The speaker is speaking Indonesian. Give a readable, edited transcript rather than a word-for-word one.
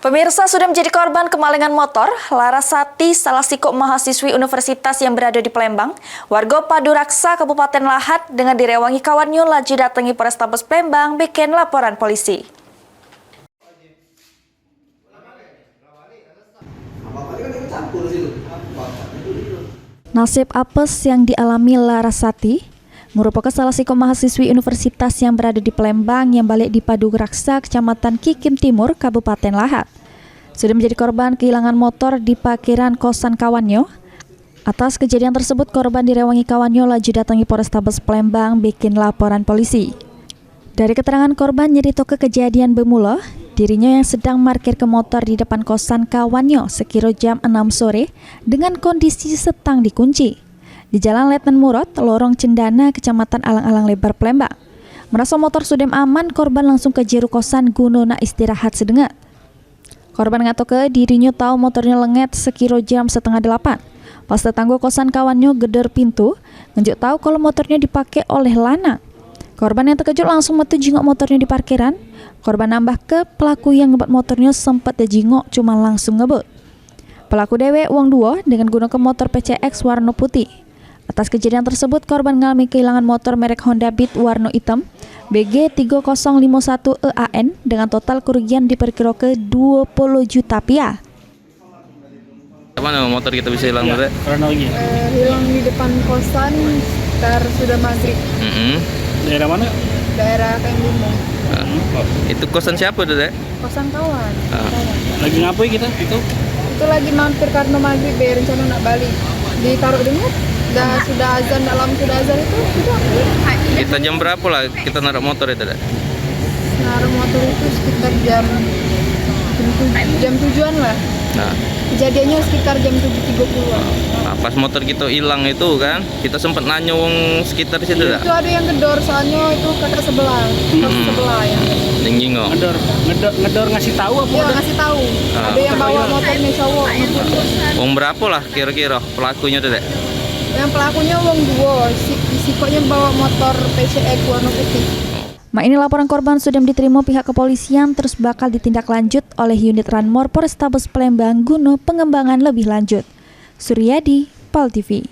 Pemirsa, sudah menjadi korban kemalingan motor, Larasati, salah satu mahasiswi universitas yang berada di Palembang, warga Paduraksa, Kabupaten Lahat, dengan direwangi kawannya laju datangi Polrestabes Palembang, bikin laporan polisi. Nasib apes yang dialami Larasati merupakan salah satu mahasiswi universitas yang berada di Palembang yang balik di Paduraksa, Kecamatan Kikim Timur, Kabupaten Lahat. Sudah menjadi korban kehilangan motor di parkiran kosan kawannya. Atas kejadian tersebut, korban direwangi kawannya laju datangi Polrestabes Palembang bikin laporan polisi. Dari keterangan korban, nyerito ke kejadian bermula, dirinya yang sedang parkir ke motor di depan kosan kawannya sekira jam 6 sore dengan kondisi setang dikunci di Jalan Letnan Murad, Lorong Cendana, Kecamatan Alang-Alang Lebar, Palembang. Merasa motor sudah aman, korban langsung ke jeru kosan guna istirahat sedengat. Korban ngatoke dirinya tahu motornya lenget sekira jam 7:30. Pas tetangga kosan kawannya geder pintu, ngejuk tahu kalau motornya dipakai oleh Lana. Korban yang terkejut langsung metu jingok motornya di parkiran. Korban nambah ke pelaku yang ngebut motornya sempat jingok cuma langsung ngebut. Pelaku dewe uang 2 dengan gunakan motor PCX warna putih. Atas kejadian tersebut, korban mengalami kehilangan motor merek Honda Beat warna hitam BG 3051 EAN dengan total kerugian diperkirakan 20 juta rupiah. Mana motor kita bisa hilang? Ya, kronologi. Hilang di depan kosan sekitar sudah maghrib. Daerah mana? Daerah Kembimo. Itu kosan siapa, Dek? Kosan kawan. Lagi ngapain kita? Itu lagi mampir karena maghrib, rencana nak balik. Ditaruh dengar. Sudah azan, sudah azan itu sudah. Kita jam berapa lah kita naruh motor itu, Dek? Naruh motor itu sekitar jam 7-an lah. Nah, kejadiannya sekitar jam 7.30. Nah, pas motor kita hilang itu kan, kita sempat nanya wong sekitar di situ, Dek. Itu ada yang gedor, soalnya itu kakak sebelah, sebelah ya. Jingok. ngedor ngasih tahu apa? Iya, ngasih tahu. Ada yang bawa motornya cowok. Wong berapa lah kira-kira pelakunya, Dek? Yang pelakunya wong 2, sikoknya bawa motor PCX warna putih. Ini laporan korban sudah diterima pihak kepolisian, terus bakal ditindaklanjut oleh unit Ranmor Polrestabes Palembang guna pengembangan lebih lanjut. Suryadi, PAL TV.